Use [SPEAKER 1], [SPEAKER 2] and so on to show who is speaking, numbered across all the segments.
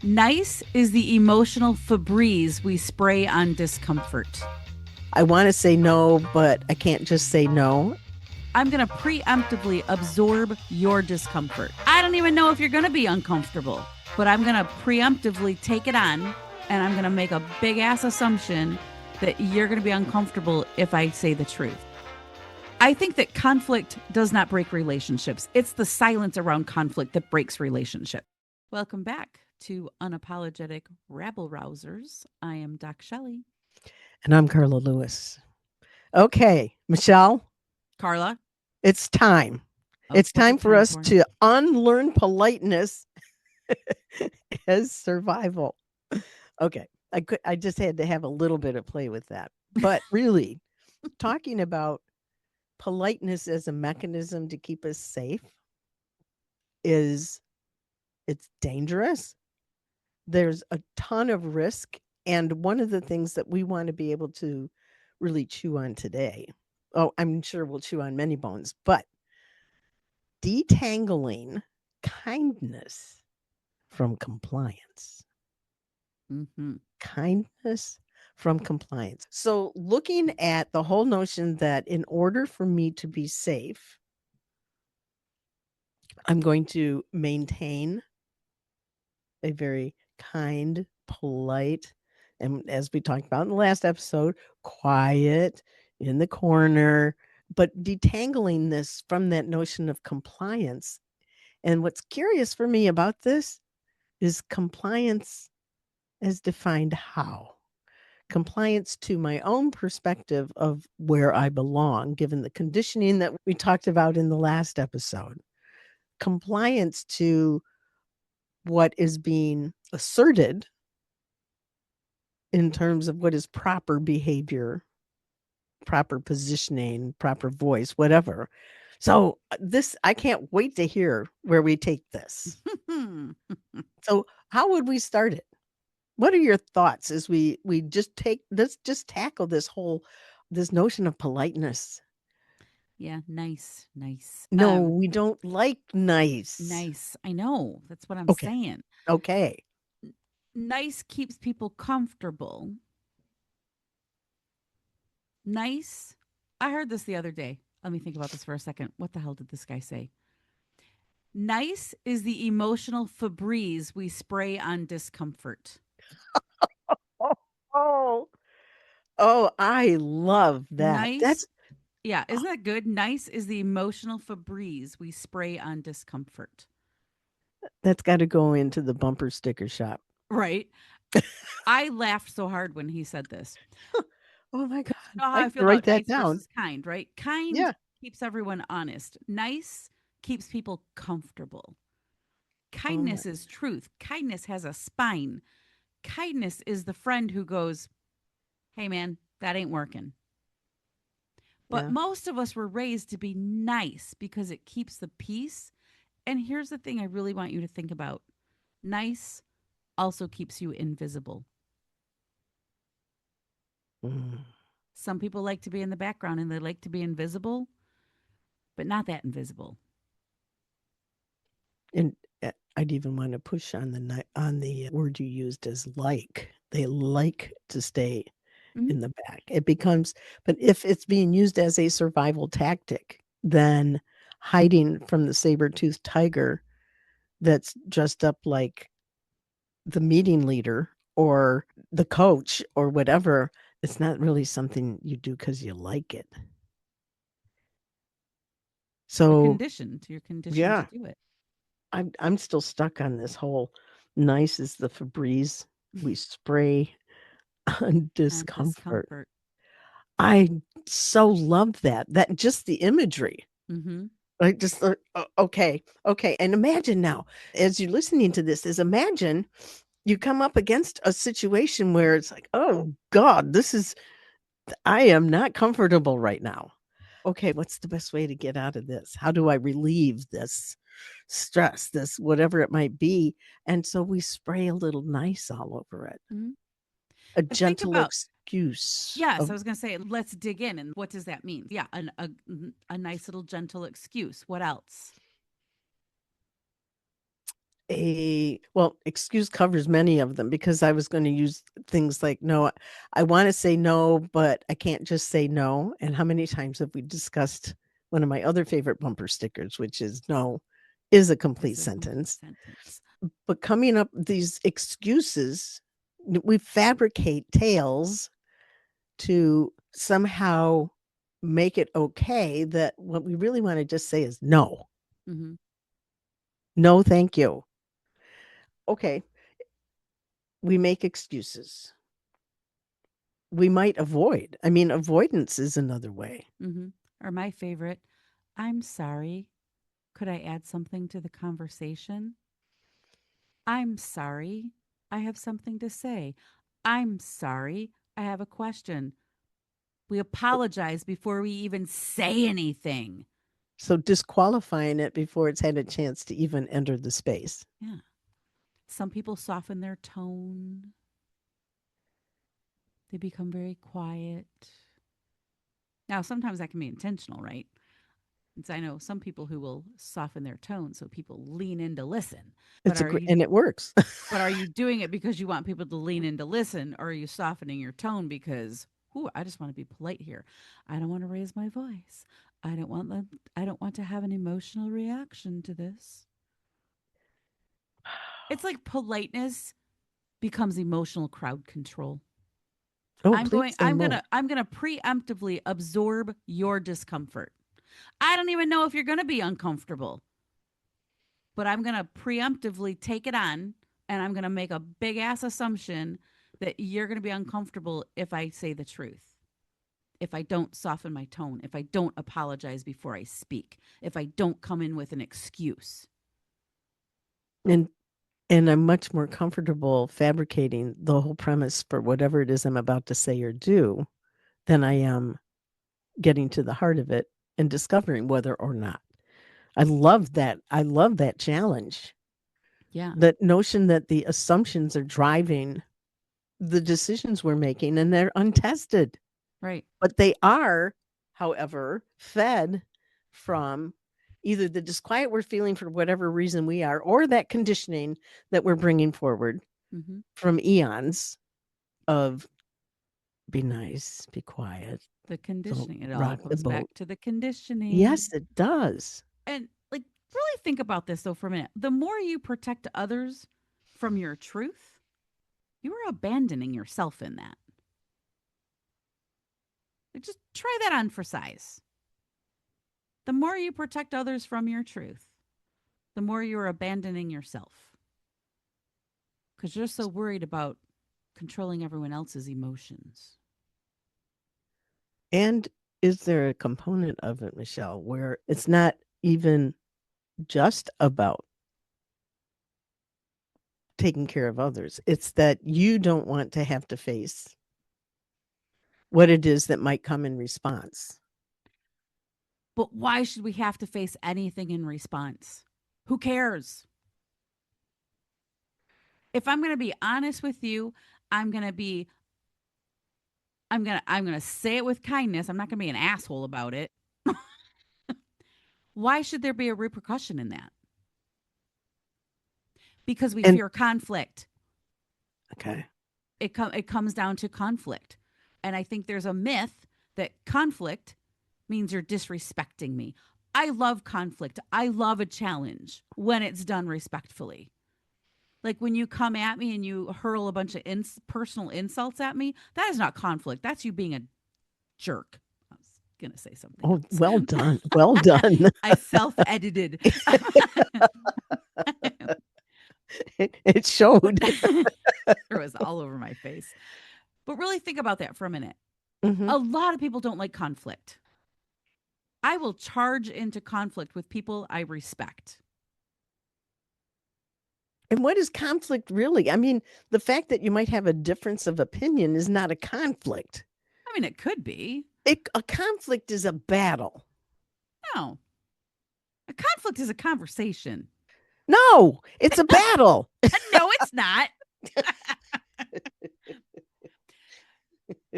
[SPEAKER 1] Nice is the emotional Febreze we spray on discomfort.
[SPEAKER 2] I want to say no, but I can't just say no.
[SPEAKER 1] I'm going to preemptively absorb your discomfort. I don't even know if you're going to be uncomfortable, but I'm going to preemptively take it on, and I'm going to make a big ass assumption that you're going to be uncomfortable if I say the truth. I think that conflict does not break relationships. It's the silence around conflict that breaks relationships. Welcome back to Unapologetic Rabble-Rousers. I am DocShellie.
[SPEAKER 2] And I'm Carla Lewis. Okay, Michelle,
[SPEAKER 1] Carla.
[SPEAKER 2] it's time.
[SPEAKER 1] Oh,
[SPEAKER 2] It's
[SPEAKER 1] what's
[SPEAKER 2] time
[SPEAKER 1] it
[SPEAKER 2] for
[SPEAKER 1] time
[SPEAKER 2] us
[SPEAKER 1] for?
[SPEAKER 2] to unlearn politeness as survival. Okay, I just had to have a little bit of play with that. But really, talking about politeness as a mechanism to keep us safe it's dangerous. There's a ton of risk, and one of the things that we want to be able to really chew on today. Oh, I'm sure we'll chew on many bones, but detangling kindness from compliance.
[SPEAKER 1] Mm-hmm.
[SPEAKER 2] Kindness from compliance. So, looking at the whole notion that in order for me to be safe, I'm going to maintain a very kind, polite, and as we talked about in the last episode, quiet in the corner, but detangling this from that notion of compliance. And what's curious for me about this is compliance as defined how? Compliance to my own perspective of where I belong, given the conditioning that we talked about in the last episode. Compliance to what is being asserted in terms of what is proper behavior, proper positioning, proper voice, whatever. So this I can't wait to hear where we take this. So how would we start it? What are your thoughts as we just let's just tackle this notion of politeness?
[SPEAKER 1] Yeah, nice, nice.
[SPEAKER 2] No, we don't like nice.
[SPEAKER 1] Nice. I know. That's what I'm
[SPEAKER 2] Okay.
[SPEAKER 1] saying.
[SPEAKER 2] Okay.
[SPEAKER 1] Nice keeps people comfortable. Nice. I heard this the other day. Let me think about this for a second. What the hell did this guy say? Nice is the emotional Febreze we spray on discomfort.
[SPEAKER 2] Oh, oh, oh, I love that.
[SPEAKER 1] Nice.
[SPEAKER 2] That's
[SPEAKER 1] Yeah, isn't that good? Nice is the emotional Febreze we spray on discomfort.
[SPEAKER 2] that's got to go into the bumper sticker shop.
[SPEAKER 1] Right? I laughed so hard when he said this.
[SPEAKER 2] Oh my god.
[SPEAKER 1] You know how
[SPEAKER 2] I
[SPEAKER 1] I
[SPEAKER 2] can
[SPEAKER 1] feel
[SPEAKER 2] write
[SPEAKER 1] about
[SPEAKER 2] that
[SPEAKER 1] nice
[SPEAKER 2] down.
[SPEAKER 1] versus kind, right? Kind
[SPEAKER 2] Yeah.
[SPEAKER 1] keeps everyone honest. Nice keeps people comfortable.
[SPEAKER 2] Oh my.
[SPEAKER 1] Kindness is truth. Kindness has a spine. Kindness is the friend who goes, "Hey man, that ain't working." But
[SPEAKER 2] Yeah.
[SPEAKER 1] most of us were raised to be nice because it keeps the peace. And here's the thing I really want you to think about. Nice also keeps you invisible.
[SPEAKER 2] Mm.
[SPEAKER 1] Some people like to be in the background and they like to be invisible, but not that invisible.
[SPEAKER 2] And I'd even want to push on on the word you used as like. They like to stay
[SPEAKER 1] Mm-hmm.
[SPEAKER 2] in the back. It becomes, but if it's being used as a survival tactic, then hiding from the saber-toothed tiger that's dressed up like the meeting leader or the coach or whatever, it's not really something you do because you like it. So
[SPEAKER 1] You're conditioned to
[SPEAKER 2] yeah,
[SPEAKER 1] do it.
[SPEAKER 2] I'm still stuck on this whole nice is the Febreze we spray on
[SPEAKER 1] And
[SPEAKER 2] discomfort.
[SPEAKER 1] discomfort.
[SPEAKER 2] I so love that. That just the imagery.
[SPEAKER 1] Mm-hmm.
[SPEAKER 2] I just thought, okay, okay. And imagine now, as you're listening to this, is imagine you come up against a situation where it's like, oh God, I am not comfortable right now. Okay, what's the best way to get out of this? How do I relieve this stress, this whatever it might be? And so we spray a little nice all over it,
[SPEAKER 1] Mm-hmm.
[SPEAKER 2] a
[SPEAKER 1] But think
[SPEAKER 2] gentle
[SPEAKER 1] about,
[SPEAKER 2] excuse
[SPEAKER 1] yes, I
[SPEAKER 2] of,
[SPEAKER 1] was going to say, let's dig in. And what does that mean? Yeah, a nice little gentle excuse. What else?
[SPEAKER 2] excuse covers many of them because I was going to use things like, no, I want to say no, but I can't just say no. And how many times have we discussed one of my other favorite bumper stickers, which is no is a complete
[SPEAKER 1] Is a complete
[SPEAKER 2] sentence.
[SPEAKER 1] sentence.
[SPEAKER 2] But coming up these excuses, we fabricate tales to somehow make it okay that what we really want to just say is no.
[SPEAKER 1] Mm-hmm.
[SPEAKER 2] No, thank you. Okay, we make excuses. We might avoid. I mean, avoidance is another way.
[SPEAKER 1] Mm-hmm. Or my favorite, I'm sorry. Could I add something to the conversation? I'm sorry. I have something to say. I'm sorry. I have a question. We apologize before we even say anything.
[SPEAKER 2] So disqualifying it before it's had a chance to even enter the space.
[SPEAKER 1] Yeah. Some people soften their tone, they become very quiet. Now, sometimes that can be intentional, right? And so I know some people who will soften their tone so people lean in to listen. But
[SPEAKER 2] It's a
[SPEAKER 1] are
[SPEAKER 2] great,
[SPEAKER 1] you
[SPEAKER 2] and it works.
[SPEAKER 1] but are you doing it because you want people to lean in to listen, or are you softening your tone because, ooh, I just want to be polite here. I don't want to raise my voice. I don't want to have an emotional reaction to this. It's like politeness becomes emotional crowd control.
[SPEAKER 2] Oh, please say more.
[SPEAKER 1] I'm going to preemptively absorb your discomfort. I don't even know if you're going to be uncomfortable, but I'm going to preemptively take it on, and I'm going to make a big ass assumption that you're going to be uncomfortable if I say the truth. If I don't soften my tone, if I don't apologize before I speak, if I don't come in with an excuse.
[SPEAKER 2] And and I'm much more comfortable fabricating the whole premise for whatever it is I'm about to say or do than I am getting to the heart of it and discovering whether or not. I love that. I love that challenge.
[SPEAKER 1] Yeah,
[SPEAKER 2] That notion that the assumptions are driving the decisions we're making and they're untested.
[SPEAKER 1] right.
[SPEAKER 2] But they are, however, fed from either the disquiet we're feeling for whatever reason we are, or that conditioning that we're bringing forward
[SPEAKER 1] Mm-hmm.
[SPEAKER 2] from eons of be nice, be quiet,
[SPEAKER 1] The
[SPEAKER 2] don't
[SPEAKER 1] conditioning, it all
[SPEAKER 2] rock the
[SPEAKER 1] comes back
[SPEAKER 2] boat.
[SPEAKER 1] to the conditioning.
[SPEAKER 2] Yes, it does.
[SPEAKER 1] And like, really think about this though for a minute. The more you protect others from your truth, you are abandoning yourself in that. Like, just try that on for size. The more you protect others from your truth, the more you're abandoning yourself because you're so worried about controlling everyone else's emotions.
[SPEAKER 2] And is there a component of it, Michelle, where it's not even just about taking care of others? It's that you don't want to have to face what it is that might come in response.
[SPEAKER 1] But why should we have to face anything in response? Who cares? If I'm going to be honest with you, I'm going to be I'm going to say it with kindness. I'm not going to be an asshole about it. Why should there be a repercussion in that? Because we
[SPEAKER 2] And
[SPEAKER 1] fear conflict.
[SPEAKER 2] okay.
[SPEAKER 1] It comes down to conflict. And I think there's a myth that conflict means you're disrespecting me. I love conflict. I love a challenge when it's done respectfully. Like when you come at me and you hurl a bunch of personal insults at me, that is not conflict. That's you being a jerk. I was going to say something
[SPEAKER 2] Oh,
[SPEAKER 1] else.
[SPEAKER 2] well done. Well done.
[SPEAKER 1] I self edited.
[SPEAKER 2] It showed.
[SPEAKER 1] It was all over my face. But really think about that for a minute.
[SPEAKER 2] Mhm.
[SPEAKER 1] A lot of people don't like conflict. I will charge into conflict with people I respect.
[SPEAKER 2] And what is conflict really? I mean, the fact that you might have a difference of opinion is not a conflict.
[SPEAKER 1] I mean, it could be.
[SPEAKER 2] A conflict is a battle.
[SPEAKER 1] No, a conflict is a conversation.
[SPEAKER 2] No, it's a battle.
[SPEAKER 1] No, it's not.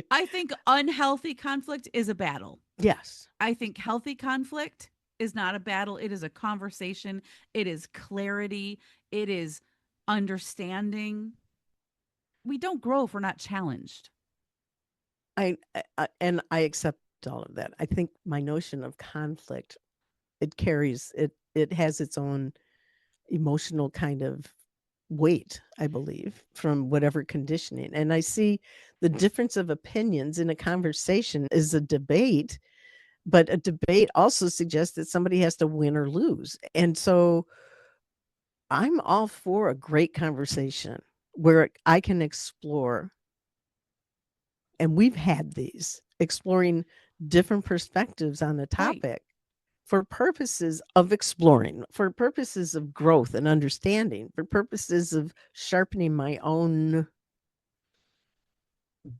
[SPEAKER 1] I think unhealthy conflict is a battle.
[SPEAKER 2] Yes.
[SPEAKER 1] I think healthy conflict is not a battle. It is a conversation. It is clarity. It is understanding. We don't grow if we're not challenged.
[SPEAKER 2] And I accept all of that. I think my notion of conflict, it carries it. It has its own emotional kind of weight, I believe, from whatever conditioning. And I see the difference of opinions in a conversation is a debate, but a debate also suggests that somebody has to win or lose. And so I'm all for a great conversation where I can explore, and we've had these exploring different perspectives on a
[SPEAKER 1] Right.
[SPEAKER 2] topic for purposes of exploring, for purposes of growth and understanding, for purposes of sharpening my own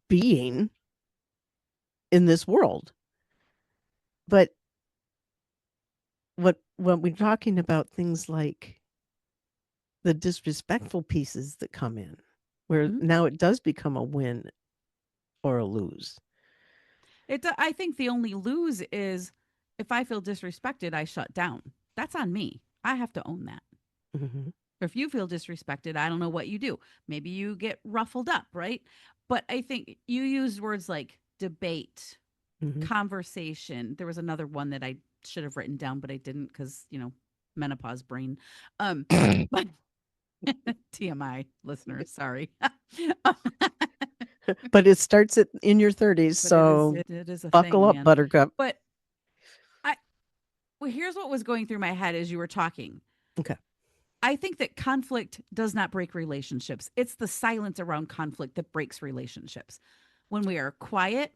[SPEAKER 2] being in this world. But when we're talking about things like the disrespectful pieces that come in, where
[SPEAKER 1] Mhm.
[SPEAKER 2] now it does become a win or a lose.
[SPEAKER 1] I think the only lose is if I feel disrespected, I shut down. That's on me. I have to own that.
[SPEAKER 2] Mhm,
[SPEAKER 1] If you feel disrespected, I don't know what you do. Maybe you get ruffled up, right? But I think you used words like debate,
[SPEAKER 2] mhm.
[SPEAKER 1] conversation. There was another one that I should have written down, but I didn't because, menopause brain. But TMI listeners, sorry.
[SPEAKER 2] But it starts in your 30s,
[SPEAKER 1] But it is
[SPEAKER 2] so
[SPEAKER 1] it is a
[SPEAKER 2] buckle
[SPEAKER 1] thing,
[SPEAKER 2] up,
[SPEAKER 1] man.
[SPEAKER 2] buttercup.
[SPEAKER 1] But I well, here's what was going through my head as you were talking.
[SPEAKER 2] Okay.
[SPEAKER 1] I think that conflict does not break relationships. It's the silence around conflict that breaks relationships. When we are quiet,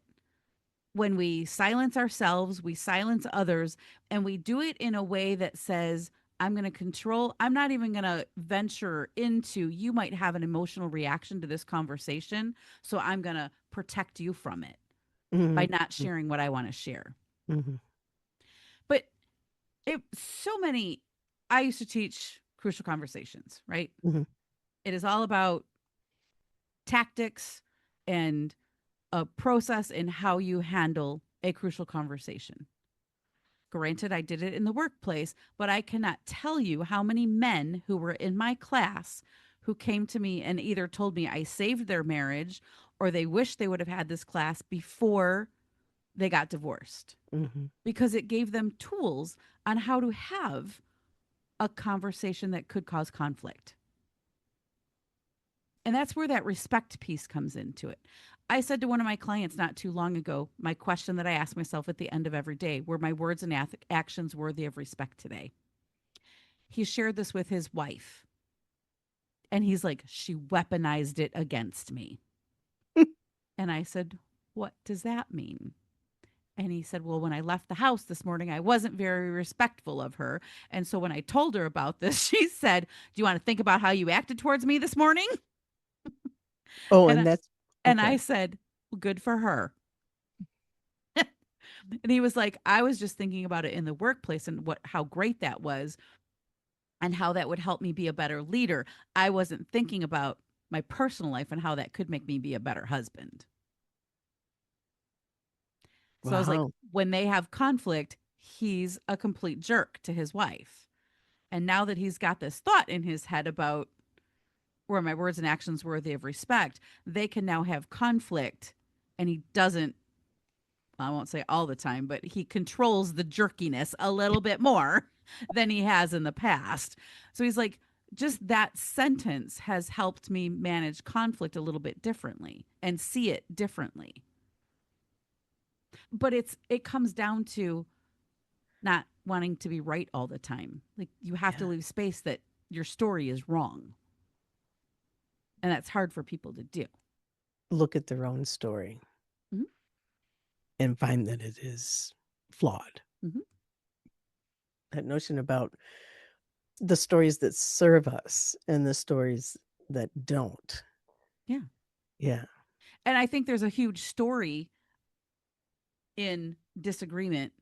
[SPEAKER 1] when we silence ourselves, we silence others, and we do it in a way that says, I'm going to control, I'm not even going to venture into, you might have an emotional reaction to this conversation. So I'm going to protect you from it by
[SPEAKER 2] Mhm,
[SPEAKER 1] not sharing what I want to share.
[SPEAKER 2] mhm,
[SPEAKER 1] But so many, I used to teach crucial conversations, right?
[SPEAKER 2] mhm,
[SPEAKER 1] It is all about tactics and a process in how you handle a crucial conversation. Granted, I did it in the workplace, but I cannot tell you how many men who were in my class who came to me and either told me I saved their marriage or they wish they would have had this class before they got divorced
[SPEAKER 2] mhm.
[SPEAKER 1] because it gave them tools on how to have a conversation that could cause conflict. And that's where that respect piece comes into it. I said to one of my clients not too long ago, my question that I ask myself at the end of every day, were my words and actions worthy of respect today? He shared this with his wife. And he's like, she weaponized it against me. And I said, what does that mean? And he said, well, when I left the house this morning, I wasn't very respectful of her. And so when I told her about this, she said, do you want to think about how you acted towards me this morning?
[SPEAKER 2] Oh,
[SPEAKER 1] And
[SPEAKER 2] and
[SPEAKER 1] I,
[SPEAKER 2] that's
[SPEAKER 1] and
[SPEAKER 2] okay.
[SPEAKER 1] I said, well, good for her. And he was like, I was just thinking about it in the workplace and what how great that was and how that would help me be a better leader. I wasn't thinking about my personal life and how that could make me be a better husband. So I was like,
[SPEAKER 2] Wow.
[SPEAKER 1] when they have conflict, he's a complete jerk to his wife. And now that he's got this thought in his head about were my words and actions worthy of respect, they can now have conflict and he doesn't, I won't say all the time, but he controls the jerkiness a little bit more than he has in the past. So he's like, just that sentence has helped me manage conflict a little bit differently and see it differently. But it comes down to not wanting to be right all the time. Like you have to
[SPEAKER 2] Yeah.
[SPEAKER 1] leave space that your story is wrong. And that's hard for people to do.
[SPEAKER 2] Look at their own story
[SPEAKER 1] Mm-hmm.
[SPEAKER 2] and find that it is flawed.
[SPEAKER 1] Mm-hmm.
[SPEAKER 2] That notion about the stories that serve us and the stories that don't.
[SPEAKER 1] Yeah.
[SPEAKER 2] Yeah.
[SPEAKER 1] And I think there's a huge story in disagreement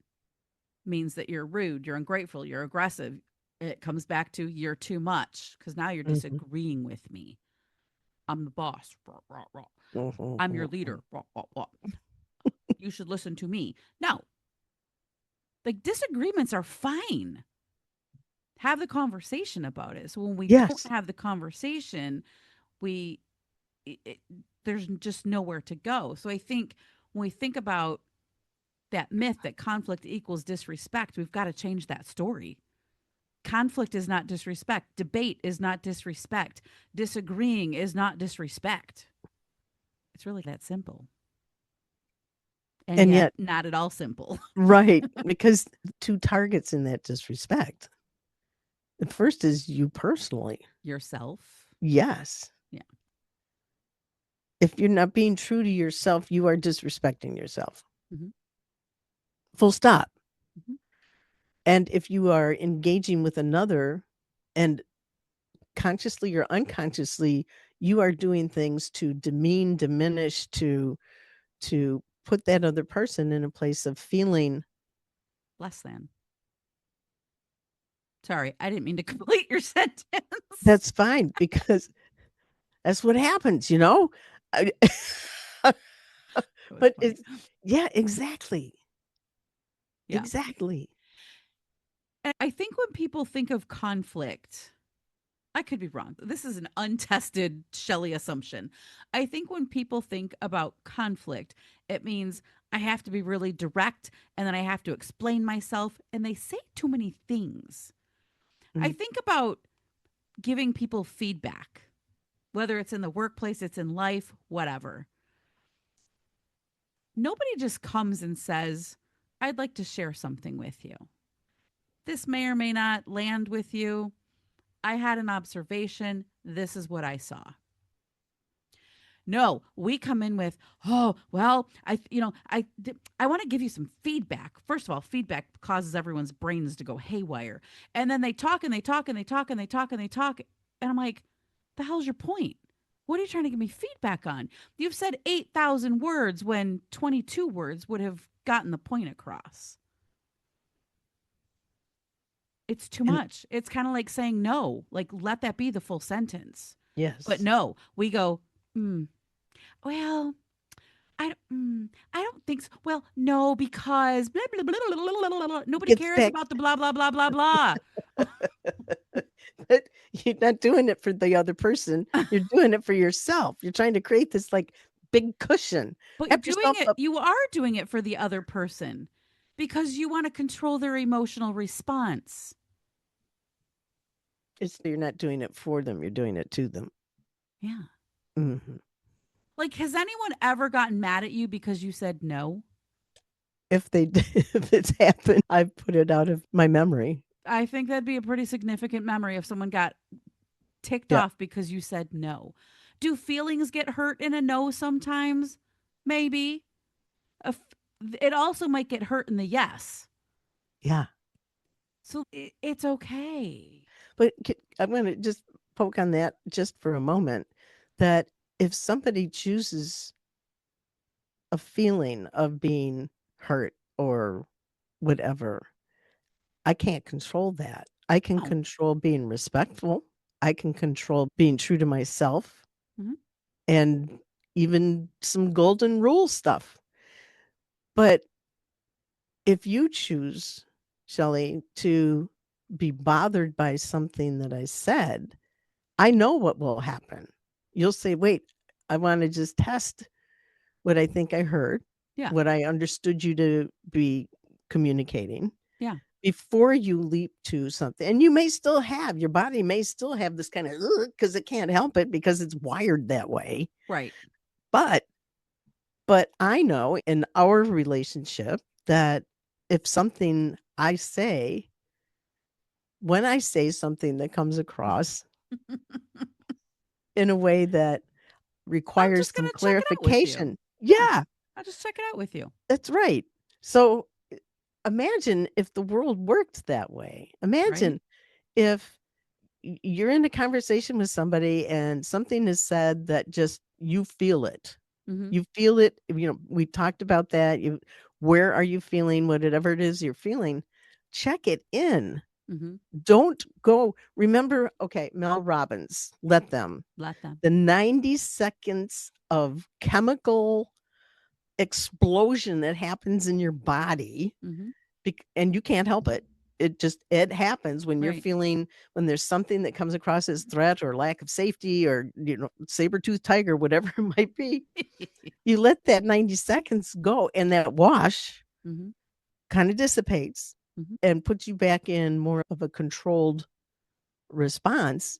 [SPEAKER 1] means that you're rude, you're ungrateful, you're aggressive. It comes back to you're too much because now you're
[SPEAKER 2] Mhm.
[SPEAKER 1] disagreeing with me. I'm the boss. Rah, rah, rah. I'm your
[SPEAKER 2] Mhm.
[SPEAKER 1] leader. Rah, rah, rah. You should listen to me. No, Like disagreements are fine. Have the conversation about it. So when we don't
[SPEAKER 2] Yes.
[SPEAKER 1] have the conversation, we it, there's just nowhere to go. So I think when we think about that myth that conflict equals disrespect, we've got to change that story. Conflict is not disrespect. Debate is not disrespect. Disagreeing is not disrespect. It's really that simple. And
[SPEAKER 2] And
[SPEAKER 1] yet,
[SPEAKER 2] yet,
[SPEAKER 1] not at all simple.
[SPEAKER 2] right, because two targets in that disrespect. The first is you personally.
[SPEAKER 1] Yourself.
[SPEAKER 2] Yes.
[SPEAKER 1] Yeah.
[SPEAKER 2] If you're not being true to yourself, you are disrespecting yourself.
[SPEAKER 1] Mhm.
[SPEAKER 2] Full stop.
[SPEAKER 1] Mhm.
[SPEAKER 2] And if you are engaging with another and consciously or unconsciously, you are doing things to demean, diminish, to put that other person in a place of feeling.
[SPEAKER 1] Less than. Sorry, I didn't mean to complete your sentence.
[SPEAKER 2] That's fine because that's what happens, you know? I
[SPEAKER 1] That was
[SPEAKER 2] but
[SPEAKER 1] funny.
[SPEAKER 2] it's yeah, exactly.
[SPEAKER 1] Yeah.
[SPEAKER 2] Exactly.
[SPEAKER 1] And I think when people think of conflict, I could be wrong. This is an untested Shelley assumption. I think when people think about conflict, it means I have to be really direct and then I have to explain myself, and they say too many things. I
[SPEAKER 2] Mm.
[SPEAKER 1] think about giving people feedback, whether it's in the workplace, it's in life, whatever. Nobody just comes and says, I'd like to share something with you. This may or may not land with you. I had an observation. This is what I saw. No, we come in with, oh, well, I want to give you some feedback. First of all, feedback causes everyone's brains to go haywire. And then they talk and they talk and they talk and they talk and they talk. And I'm like, the hell's your point? What are you trying to give me feedback on? You've said 8,000 words when 22 words would have gotten the point across. It's too
[SPEAKER 2] And
[SPEAKER 1] much. It's kind of like saying no, like let that be the full sentence. But
[SPEAKER 2] yes.
[SPEAKER 1] no, we go, well, I don't think so. Well, no, because blah, blah, blah, blah, blah, blah, blah. Nobody
[SPEAKER 2] Gets
[SPEAKER 1] cares
[SPEAKER 2] back
[SPEAKER 1] about the blah, blah, blah, blah, blah.
[SPEAKER 2] but you're not doing it for the other person. You're doing it for yourself. You're trying to create this like big cushion.
[SPEAKER 1] But
[SPEAKER 2] Wrap yourself up.
[SPEAKER 1] you are doing it for the other person because you want to control their emotional response.
[SPEAKER 2] It's you're not doing it for them. You're doing it to them.
[SPEAKER 1] Yeah.
[SPEAKER 2] Mhm.
[SPEAKER 1] Like, has anyone ever gotten mad at you because you said no?
[SPEAKER 2] If they did, if it's happened, I've put it out of my memory.
[SPEAKER 1] I think that'd be a pretty significant memory if someone got ticked
[SPEAKER 2] Yeah.
[SPEAKER 1] off because you said no. Do feelings get hurt in a no sometimes? Maybe. It also might get hurt in the yes.
[SPEAKER 2] Yeah.
[SPEAKER 1] So it's okay.
[SPEAKER 2] But I'm going to just poke on that just for a moment that if somebody chooses a feeling of being hurt or whatever, I can't control that. I can
[SPEAKER 1] Oh.
[SPEAKER 2] control being respectful. I can control being true to myself
[SPEAKER 1] Mhm.
[SPEAKER 2] and even some golden rule stuff. But if you choose, Shelley, to be bothered by something that I said, I know what will happen. You'll say, wait, I want to just test what I think I heard,
[SPEAKER 1] Yeah.
[SPEAKER 2] what I understood you to be communicating
[SPEAKER 1] Yeah.
[SPEAKER 2] before you leap to something. And you may still have, your body may still have this kind of, because it can't help it because it's wired that way.
[SPEAKER 1] Right.
[SPEAKER 2] But, but I know in our relationship that if something I say, when I say something that comes across in a way that
[SPEAKER 1] I'm
[SPEAKER 2] requires
[SPEAKER 1] just going
[SPEAKER 2] some
[SPEAKER 1] to check it out with you.
[SPEAKER 2] clarification.
[SPEAKER 1] Yeah.
[SPEAKER 2] Yeah,
[SPEAKER 1] I'll just check it out with you.
[SPEAKER 2] that's right. So imagine if the world worked that way.
[SPEAKER 1] Right.
[SPEAKER 2] Imagine if you're in a conversation with somebody and something is said that just you feel it.
[SPEAKER 1] Mm-hmm.
[SPEAKER 2] You feel it. We talked about that. Where are you feeling whatever it is you're feeling? Check it in.
[SPEAKER 1] Mm-hmm.
[SPEAKER 2] Don't go. Remember, okay, Mel Robbins, let them.
[SPEAKER 1] Let them.
[SPEAKER 2] The 90 seconds of chemical explosion that happens in your body
[SPEAKER 1] Mm-hmm.
[SPEAKER 2] And you can't help it. It happens when you're
[SPEAKER 1] Right.
[SPEAKER 2] feeling, when there's something that comes across as threat or lack of safety, or saber-toothed tiger, whatever it might be. You let that 90 seconds go, and that wash
[SPEAKER 1] Hmm.
[SPEAKER 2] kind of dissipates
[SPEAKER 1] Hmm.
[SPEAKER 2] and puts you back in more of a controlled response.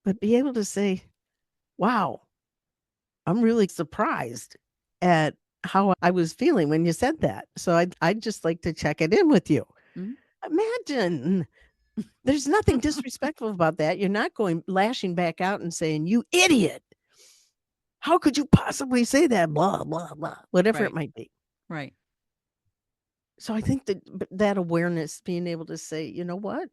[SPEAKER 2] But be able to say, wow, I'm really surprised at how I was feeling when you said that. So I'd just like to check it in with you.
[SPEAKER 1] Hmm.
[SPEAKER 2] Imagine, there's nothing disrespectful about that. You're not going lashing back out and saying, "You idiot. How could you possibly say that?" Blah, blah, blah, whatever it
[SPEAKER 1] Right.
[SPEAKER 2] might be.
[SPEAKER 1] Right.
[SPEAKER 2] So I think that awareness, being able to say, you know what?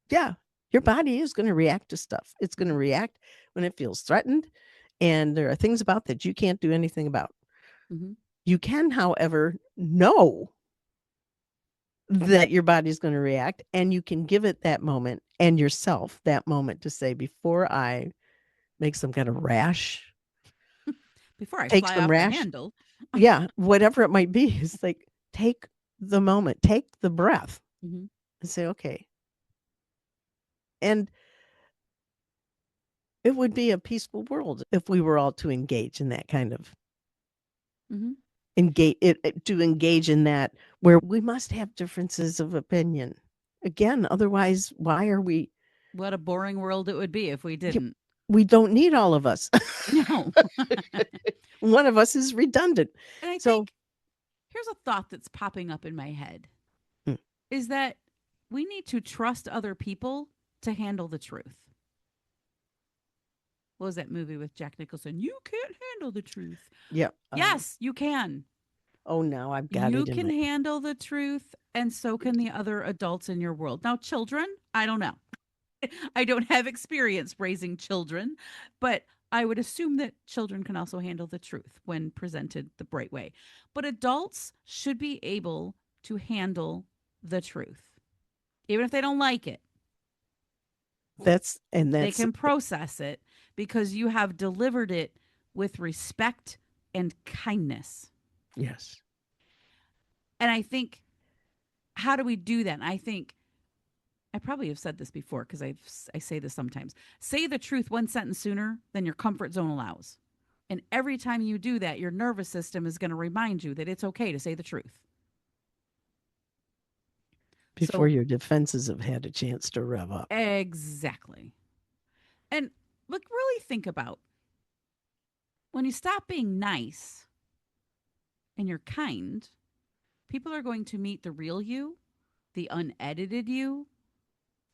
[SPEAKER 2] Yeah, your body is going to react to stuff. It's going to
[SPEAKER 1] Hmm.
[SPEAKER 2] react when it feels threatened. And there are things about that you can't do anything about.
[SPEAKER 1] Hmm.
[SPEAKER 2] You can, however, know that your body's going to react, and you can give it that moment and yourself that moment to say, before I make some kind of rash,
[SPEAKER 1] Before I
[SPEAKER 2] take
[SPEAKER 1] fly
[SPEAKER 2] some
[SPEAKER 1] off the
[SPEAKER 2] rash.
[SPEAKER 1] handle.
[SPEAKER 2] Yeah, whatever it might be. It's like, take the moment, take the breath,
[SPEAKER 1] Hmm.
[SPEAKER 2] and say, okay. And it would be a peaceful world if we were all to engage in that kind of
[SPEAKER 1] Hmm.
[SPEAKER 2] to engage in that, where we must have differences of opinion. Again, otherwise, why are we?
[SPEAKER 1] What a boring world it would be if we
[SPEAKER 2] y-
[SPEAKER 1] didn't.
[SPEAKER 2] We don't need all of us.
[SPEAKER 1] No.
[SPEAKER 2] One of us is redundant.
[SPEAKER 1] And I
[SPEAKER 2] So,
[SPEAKER 1] think here's a thought that's popping up in my head
[SPEAKER 2] mm,
[SPEAKER 1] is that we need to trust other people to handle the truth. What was that movie with Jack Nicholson? You can't handle the truth.
[SPEAKER 2] yeah.
[SPEAKER 1] Yes, you can.
[SPEAKER 2] Oh, now I've got
[SPEAKER 1] You
[SPEAKER 2] it in
[SPEAKER 1] can
[SPEAKER 2] my.
[SPEAKER 1] handle the truth, and so can the other adults in your world. Now, children, I don't know. I don't have experience raising children, but I would assume that children can also handle the truth when presented the right way. But adults should be able to handle the truth. Even if they don't like it, they
[SPEAKER 2] That's
[SPEAKER 1] can process it because you have delivered it with respect and kindness.
[SPEAKER 2] yes.
[SPEAKER 1] And I think, how do we do that? And I think I probably have said this before because I say this sometimes. Say the truth one sentence sooner than your comfort zone allows. And every time you do that, your nervous system is going to remind you that it's okay to say the truth.
[SPEAKER 2] Before
[SPEAKER 1] So,
[SPEAKER 2] your defenses have had a chance to rev up.
[SPEAKER 1] exactly. And look, really think about when you stop being nice and you're kind, people are going to meet the real you, the unedited you,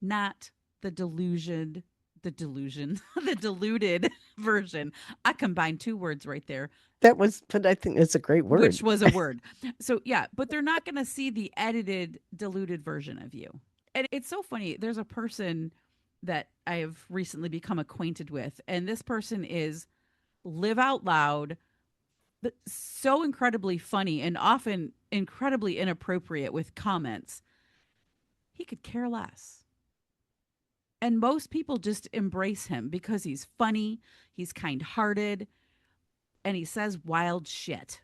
[SPEAKER 1] not the delusion, the diluted version. I combined two words right there,
[SPEAKER 2] But I think it's a great
[SPEAKER 1] which
[SPEAKER 2] word.
[SPEAKER 1] was a word. So, yeah, but they're not going to see the edited, diluted version of you. And it's so funny. There's a person that I have recently become acquainted with, and this person is live out loud, but so incredibly funny and often incredibly inappropriate with comments. He could care less. And most people just embrace him because he's funny, he's kind hearted, and he says wild shit.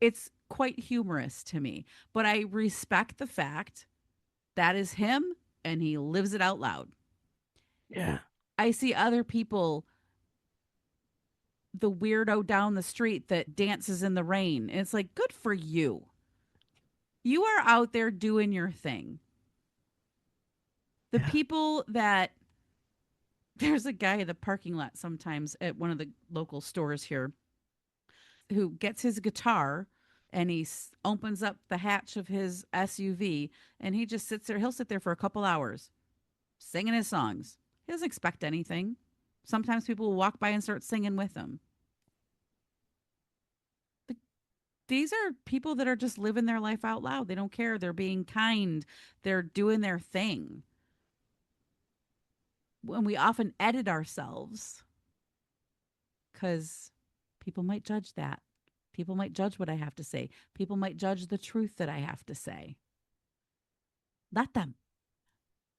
[SPEAKER 1] It's quite humorous to me, but I respect the fact that is him and he lives it out loud.
[SPEAKER 2] Yeah.
[SPEAKER 1] I see other people, the weirdo down the street that dances in the rain. And it's like, good for you. You are out there doing your thing. The
[SPEAKER 2] Yeah.
[SPEAKER 1] people that there's a guy in the parking lot sometimes at one of the local stores here who gets his guitar and opens up the hatch of his SUV and he just sits there. He'll sit there for a couple hours singing his songs. He doesn't expect anything. Sometimes people will walk by and start singing with him. But these are people that are just living their life out loud. They don't care. They're being kind. They're doing their thing. When we often edit ourselves because people might judge that. People might judge what I have to say. People might judge the truth that I have to say. Let them.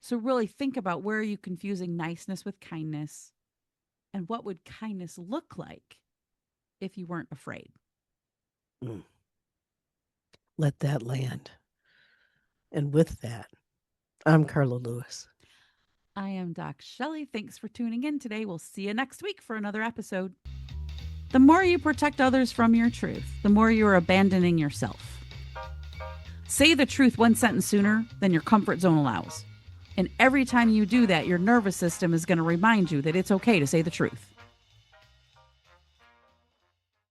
[SPEAKER 1] So really think about, where are you confusing niceness with kindness? And what would kindness look like if you weren't afraid?
[SPEAKER 2] Mm. let that land. And with that, I'm Carla Lewis.
[SPEAKER 1] I am DocShellie. Thanks for tuning in today. We'll see you next week for another episode. The more you protect others from your truth, the more you are abandoning yourself. Say the truth one sentence sooner than your comfort zone allows. And every time you do that, your nervous system is going to remind you that it's okay to say the truth.